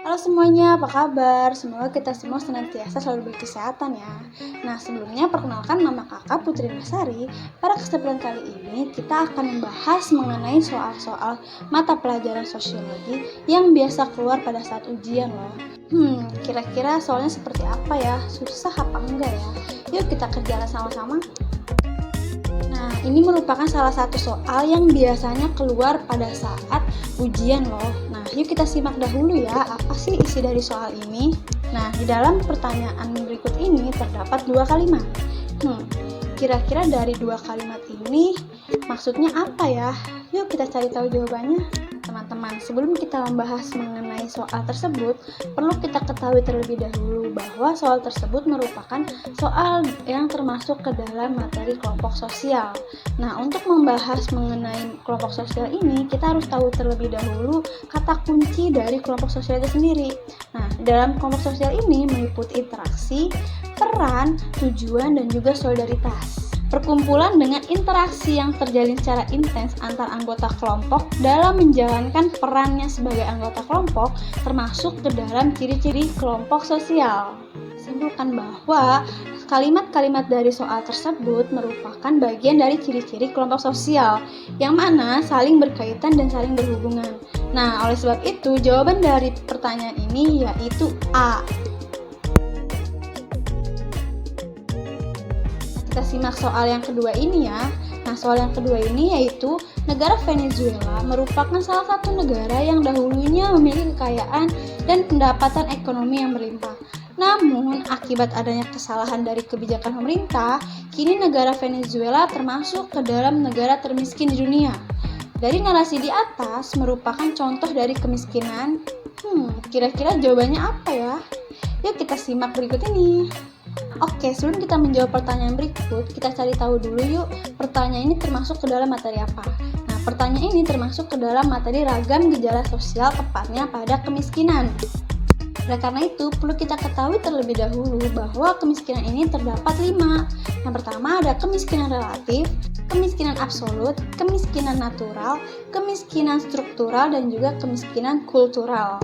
Halo semuanya, apa kabar? Semoga kita semua senantiasa selalu berkesehatan ya. Nah, sebelumnya perkenalkan nama kakak Putri Nasari. Pada kesempatan kali ini kita akan membahas mengenai soal-soal mata pelajaran sosiologi yang biasa keluar pada saat ujian loh. Kira-kira soalnya seperti apa ya? Susah apa enggak ya? Yuk kita kerjakan sama-sama. Nah, ini merupakan salah satu soal yang biasanya keluar pada saat ujian loh. Nah, yuk kita simak dahulu ya, apa sih isi dari soal ini? Nah, di dalam pertanyaan berikut ini terdapat dua kalimat. Kira-kira dari dua kalimat ini maksudnya apa ya? Yuk kita cari tahu jawabannya. Teman-teman, sebelum kita membahas mengenai soal tersebut, perlu kita ketahui terlebih dahulu bahwa soal tersebut merupakan soal yang termasuk ke dalam materi kelompok sosial. Nah, untuk membahas mengenai kelompok sosial ini, kita harus tahu terlebih dahulu kata kunci dari kelompok sosial itu sendiri. Nah, dalam kelompok sosial ini meliputi interaksi, peran, tujuan, dan juga solidaritas. Perkumpulan dengan interaksi yang terjalin secara intens antar anggota kelompok dalam menjalankan perannya sebagai anggota kelompok termasuk ke dalam ciri-ciri kelompok sosial. Simpulkan bahwa kalimat-kalimat dari soal tersebut merupakan bagian dari ciri-ciri kelompok sosial yang mana saling berkaitan dan saling berhubungan. Nah, oleh sebab itu jawaban dari pertanyaan ini yaitu A. Kita simak soal yang kedua ini ya. Nah, soal yang kedua ini yaitu negara Venezuela merupakan salah satu negara yang dahulunya memiliki kekayaan dan pendapatan ekonomi yang berlimpah. Namun, akibat adanya kesalahan dari kebijakan pemerintah, kini negara Venezuela termasuk ke dalam negara termiskin di dunia. Dari narasi di atas merupakan contoh dari kemiskinan. Kira-kira jawabannya apa ya? Yuk kita simak berikut ini. Oke, sebelum kita menjawab pertanyaan berikut, kita cari tahu dulu yuk, pertanyaan ini termasuk ke dalam materi apa. Nah, pertanyaan ini termasuk ke dalam materi ragam gejala sosial tepatnya pada kemiskinan. Oleh karena itu, perlu kita ketahui terlebih dahulu bahwa kemiskinan ini terdapat 5. Yang pertama ada kemiskinan relatif, kemiskinan absolut, kemiskinan natural, kemiskinan struktural, dan juga kemiskinan kultural.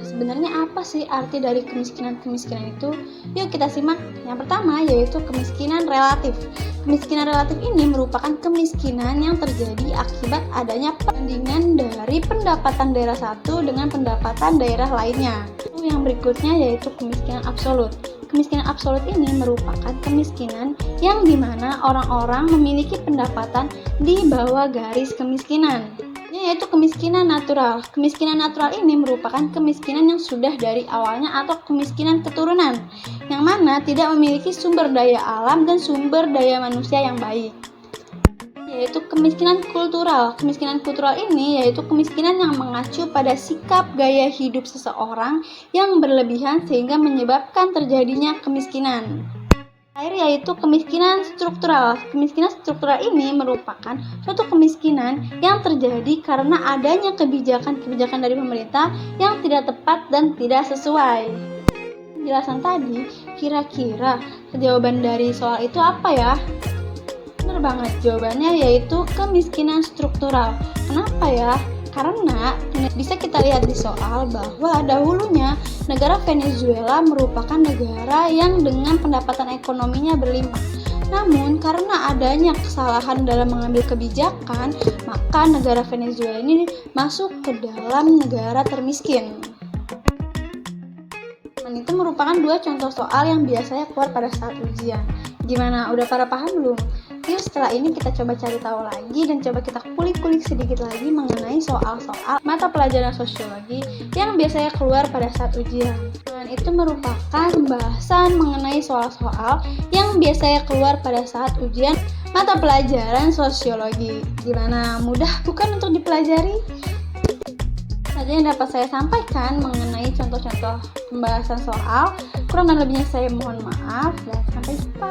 Sebenarnya apa sih arti dari kemiskinan-kemiskinan itu? Yuk kita simak. Yang pertama yaitu kemiskinan relatif. Kemiskinan relatif ini merupakan kemiskinan yang terjadi akibat adanya perbandingan dari pendapatan daerah satu dengan pendapatan daerah lainnya. Yang berikutnya yaitu kemiskinan absolut. Kemiskinan absolut ini merupakan kemiskinan yang dimana orang-orang memiliki pendapatan di bawah garis kemiskinan. Yaitu kemiskinan natural. Kemiskinan natural ini merupakan kemiskinan yang sudah dari awalnya atau kemiskinan keturunan, yang mana tidak memiliki sumber daya alam dan sumber daya manusia yang baik. Yaitu kemiskinan kultural. Kemiskinan kultural ini yaitu kemiskinan yang mengacu pada sikap gaya hidup seseorang yang berlebihan sehingga menyebabkan terjadinya kemiskinan. Terakhir yaitu kemiskinan struktural. Kemiskinan struktural ini merupakan suatu kemiskinan yang terjadi karena adanya kebijakan-kebijakan dari pemerintah yang tidak tepat dan tidak sesuai. Penjelasan tadi, kira-kira jawaban dari soal itu apa ya? Benar banget, jawabannya yaitu kemiskinan struktural. Kenapa ya? Karena bisa kita lihat di soal bahwa dahulunya negara Venezuela merupakan negara yang dengan pendapatan ekonominya berlimpah. Namun karena adanya kesalahan dalam mengambil kebijakan, maka negara Venezuela ini masuk ke dalam negara termiskin. Dan itu merupakan dua contoh soal yang biasanya keluar pada saat ujian. Gimana? Udah pada paham belum? Yuk setelah ini kita coba cari tahu lagi dan coba kita kulik-kulik sedikit lagi mengenai soal-soal mata pelajaran sosiologi yang biasanya keluar pada saat ujian. Dan itu merupakan pembahasan mengenai soal-soal yang biasanya keluar pada saat ujian mata pelajaran sosiologi. Gimana? Mudah bukan untuk dipelajari? Saja yang dapat saya sampaikan mengenai contoh-contoh pembahasan soal. Kurang dan lebihnya saya mohon maaf dan sampai jumpa.